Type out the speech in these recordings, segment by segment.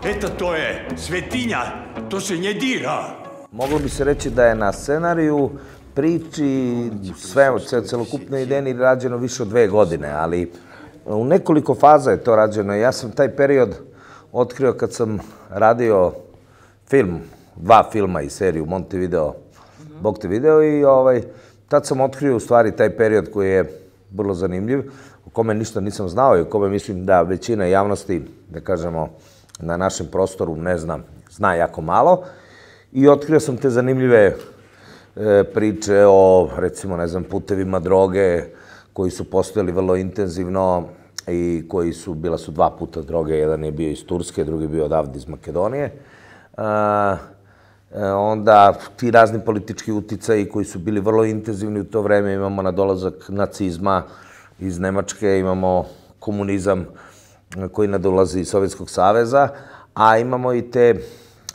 Eto, to je svetinja, to se ne dira. Moglo bi se reći da je na scenariju, priči, celokupnoj ideji rađeno više od 2 godine, ali u nekoliko faza je to rađeno. Ja sam taj period otkrio kad sam radio film, 2 filma i seriju Montevideo, Bog te video, i tad sam otkrio u stvari taj period koji je vrlo zanimljiv, o kome ništa nisam znao i o kome mislim da većina javnosti, da kažemo, na našem prostoru ne zna jako malo. I otkrio sam te zanimljive priče o, recimo, ne znam, putevima droge koji su postojali vrlo intenzivno i koji su, bila su 2 puta droge, jedan je bio iz Turske, drugi je bio odavde iz Makedonije. Onda ti razni politički uticaji koji su bili vrlo intenzivni u to vreme, imamo nadolazak nacizma iz Nemačke, imamo komunizam koji nadolazi iz Sovjetskog saveza, a imamo i te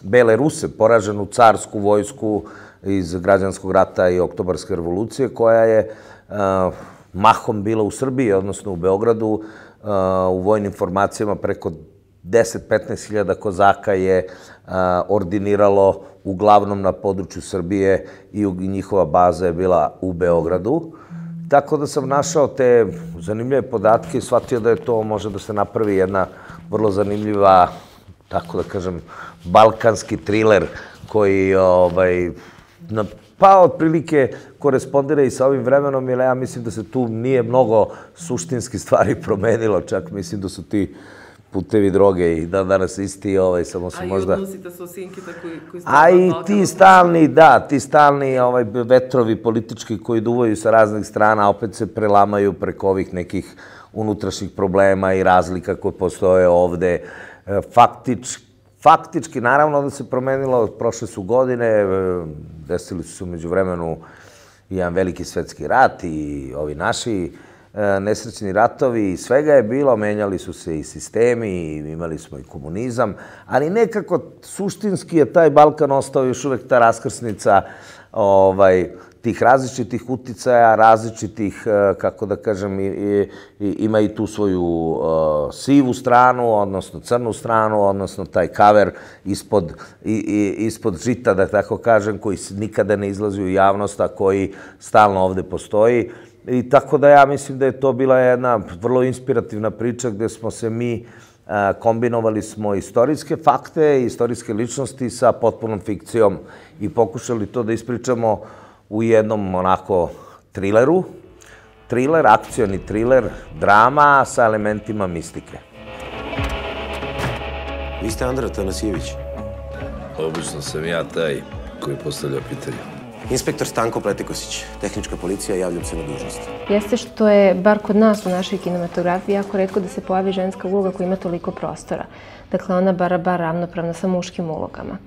bele Ruse, poraženu carsku vojsku iz građanskog rata i oktobarske revolucije, koja je mahom bila u Srbiji, odnosno u Beogradu. U vojnim formacijama preko 10-15 hiljada kozaka je ordiniralo uglavnom na području Srbije i njihova baza je bila u Beogradu. Tako da sam našao te zanimljive podatke i shvatio da je to može da se napravi jedna vrlo zanimljiva, tako da kažem, balkanski triler koji pa otprilike korespondira i sa ovim vremenom, jer ja mislim da se tu nije mnogo suštinski stvari promenilo, čak mislim da su ti putevi droge i danas isti, samo su možda... A i odnosite sa Osinkita koji ste... A i ti stalni, da, ti stalni vetrovi politički koji duvaju sa raznih strana, opet se prelamaju preko ovih nekih unutrašnjih problema i razlika koje postoje ovde. Faktički, naravno da se promenilo, prošle su godine, desili su se umeđu vremenu jedan veliki svetski rat i ovi naši nesrećni ratovi, svega je bilo, menjali su se i sistemi, imali smo i komunizam, ali nekako suštinski je taj Balkan ostao još uvek ta raskrsnica tih različitih uticaja, različitih, kako da kažem, ima i tu svoju sivu stranu, odnosno crnu stranu, odnosno taj kaver ispod žita, da tako kažem, koji nikada ne izlazi u javnost, a koji stalno ovde postoji. I tako da ja mislim da je to bila jedna vrlo inspirativna priča gde smo se mi kombinovali smo istorijske fakte, istorijske ličnosti sa potpunom fikcijom i pokušali to da ispričamo u jednom onako trileru. Triler, akcioni triler, drama sa elementima mistike. Vi ste Andra Tanasijević? Obično sam ja taj koji postavlja pitanje. Inspektor Stanko Pletekosić, tehnička policija, javljam se na dužnost. Jeste što je, bar kod nas u našoj kinematografiji, jako retko da se pojavi ženska uloga koja ima toliko prostora. Dakle, ona bar ravnopravna sa muškim ulogama.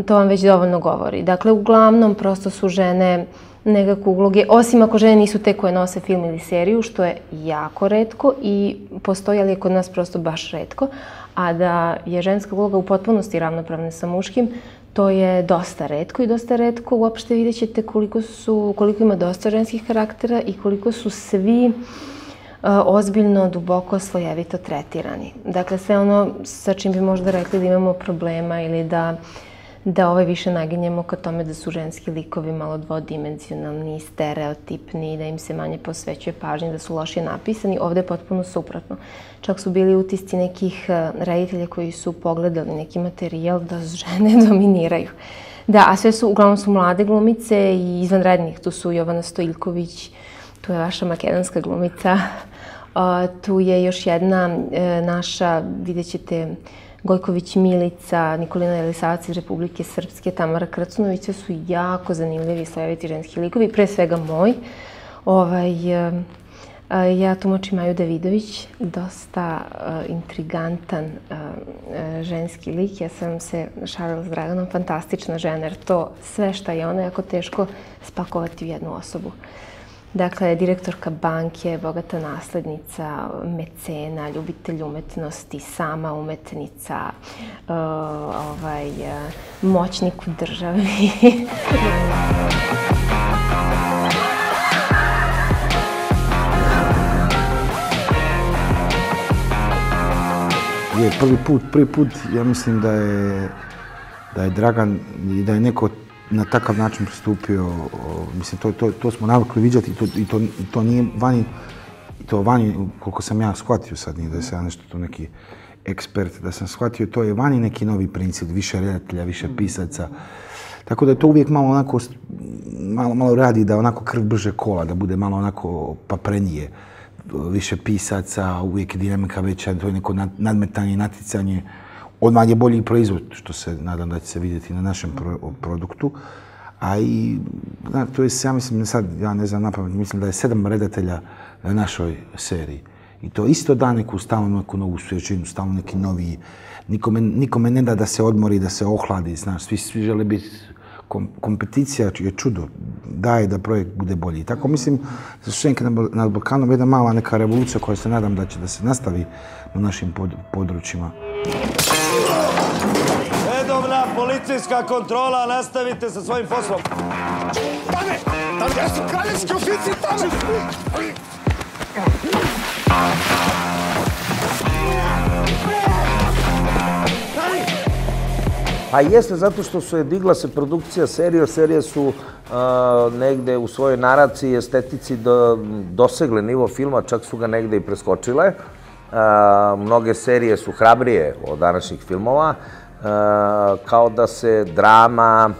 To vam već dovoljno govori. Dakle, uglavnom prosto su žene nekako uloge, osim ako žene nisu te koje nose film ili seriju, što je jako retko i postoji, ali je kod nas prosto baš retko, a da je ženska uloga u potpunosti ravnopravna sa muškim, to je dosta retko i dosta retko uopšte vidjet ćete koliko ima dosta ženskih karaktera i koliko su svi ozbiljno, duboko, slojevito tretirani. Dakle, sve ono sa čim bi možda rekli da imamo problema ili da više naginjemo ka tome da su ženski likovi malo dvodimenzionalni, stereotipni, da im se manje posvećuje pažnje, da su lošije napisani. Ovde je potpuno suprotno. Čak su bili utisci nekih reditelja koji su pogledali neki materijal da žene dominiraju. Da, a sve su, uglavnom su mlade glumice i izvanrednih. Tu su Jovana Stojiljković, tu je vaša makedonska glumica, tu je još jedna naša, vidjet ćete, Gojković Milica, Nikolina Jelisavac iz Republike Srpske, Tamara Krcunović, sve su jako zanimljivi i slojeviti ženski likovi, pre svega moj. Ja tumačim Maju Davidović, dosta intrigantan ženski lik. Ja sam se šalila s Draganom, fantastična žena, jer to sve šta je ona jako teško spakovati u jednu osobu. Dakle, direktorka banke, bogata naslednica, mecena, ljubitelj umetnosti, sama umetnica, moćnik u državi. Je, prvi put, ja mislim da je Dragan i da je neko na takav način pristupio, mislim, to smo navikli viđati i to nije vani, koliko sam ja shvatio sad, nije da sam ja nešto tu neki ekspert, da sam shvatio, to je vani neki novi princip, više redatelja, više pisaca. Tako da je to uvijek malo onako, malo radi da onako krv brže kola, da bude malo onako paprenije. Više pisaca, uvijek je dinamika veća, to je neko nadmetanje i natjecanje. Odmah je bolji proizvod, što se nadam da će se vidjeti na našem produktu. A i, to je, ja mislim, sad, ja ne znam napamet, mislim da je 7 redatelja na našoj seriji. I to isto da neku stalno neku novu svežinu, stalno neki novi. Nikome ne da se odmori, da se ohladi, znaš, svi žele biti. Kompeticija je čudo, daje da projekt bude bolji. Tako mislim, za Šenke nad Balkanom jedna mala neka revolucija koja se nadam da će da se nastavi na našim područjima. Redovna policijska kontrola, nastavite sa svojim poslom. Tame! Ja sam kraljevski oficir, tame! Pa jeste, zato što su je digla se produkcija serije. Serije su negde u svojoj naraciji i estetici dosegle nivo filma, čak su ga negde i preskočile. Mnoge serije su hrabrije od današnjih filmova, kao da se drama,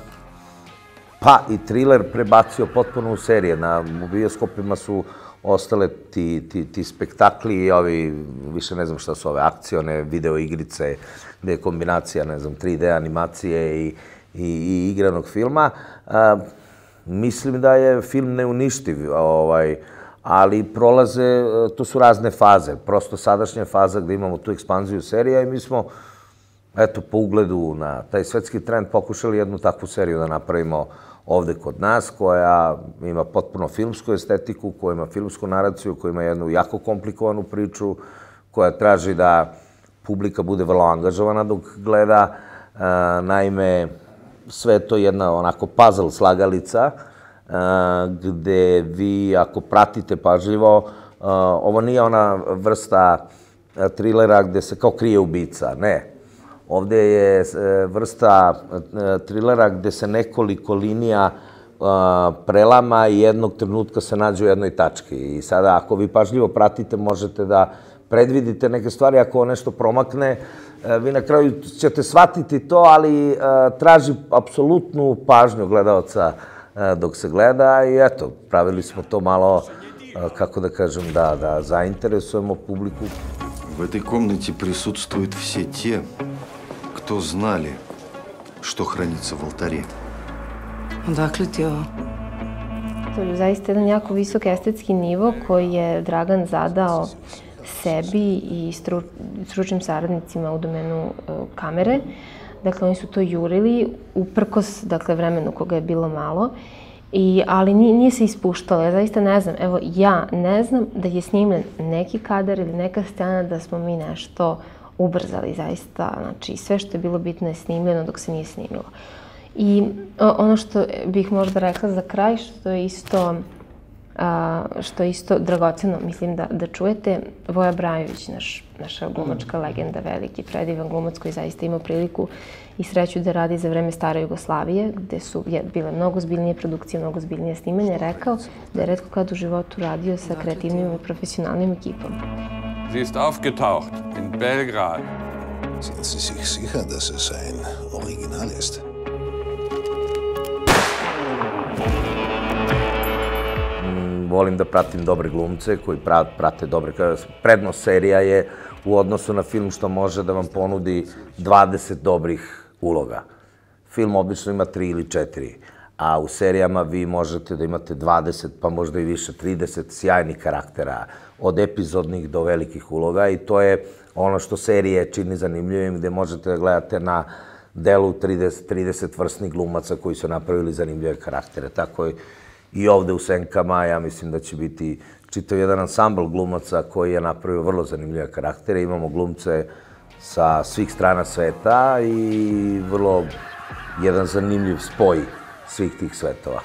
pa i thriller prebacio potpuno u serije. U bioskopima su ostale ti spektakli i ovi, više ne znam šta su ove akcione video igrice, gde je kombinacija, ne znam, 3D animacije i igranog filma. Mislim da je film neuništiv, ali prolaze, to su razne faze. Prosto sadašnja faza gde imamo tu ekspanziju serija i mi smo, eto, po ugledu na taj svetski trend pokušali jednu takvu seriju da napravimo ovde kod nas, koja ima potpuno filmsku estetiku, koja ima filmsku naraciju, koja ima jednu jako komplikovanu priču, koja traži da publika bude vrlo angažovana dok gleda. Naime, sve je to jedna onako puzzle slagalica, gde vi, ako pratite pažljivo, ovo nije ona vrsta trilera gde se kao krije ubica, ne. Ovde je vrsta trilera gde se nekoliko linija prelama i jednog trenutka se nađe u jednoj tački. I sada, ako vi pažljivo pratite, možete da predvidite neke stvari. Ako nešto promakne, vi na kraju ćete shvatiti to, ali traži apsolutnu pažnju gledalca dok se gleda. I eto, pravili smo to malo, kako da kažem, da zainteresujemo publiku. В этой комнате присутствуют все те, кто знали, što hranится в алтаре. Odakle ti ovo? To je zaista jedan jako visok estetski nivo koji je Dragan zadao sebi i stručnim saradnicima u domenu kamere. Dakle, oni su to jurili uprkos, dakle, vremenu koga je bilo malo. Ali nije se ispuštalo. Ja zaista ne znam, evo, ja ne znam da je snimljen neki kadar ili neka scena da smo mi nešto ubrzali, zaista. Znači, sve što je bilo bitno je snimljeno dok se nije snimilo. I ono što bih možda rekla za kraj, što je isto dragoceno, mislim da čujete, Voja Brajović, naša glumačka legenda, veliki, predivan glumac koji zaista imao priliku i sreću da radi za vreme stare Jugoslavije, gde su bile mnogo zbiljnije produkcije, mnogo zbiljnije snimanje, rekao da je retko kad u životu radio sa kreativnim i profesionalnim ekipom. Sie ist aufgetaucht in Belgrad. Sind Sie sich sicher, dass es ein Original ist? Volim da pratim dobre glumce koji prate dobre. Prednost serija je u odnosu na film što može da vam ponudi 20 dobrih uloga. Film obično ima 3 ili 4, a u serijama vi možete da imate 20, pa možda i više, 30 sjajnih karaktera, od epizodnih do velikih uloga, i to je ono što serije čini zanimljivim, gde možete da gledate na delu 30 vrstnih glumaca koji su napravili zanimljive karaktere. Tako i ovde u Senkama, ja mislim da će biti čitav jedan ansambl glumaca koji je napravio vrlo zanimljive karaktere. Imamo glumce sa svih strana sveta i vrlo jedan zanimljiv spoj svih tih svetova.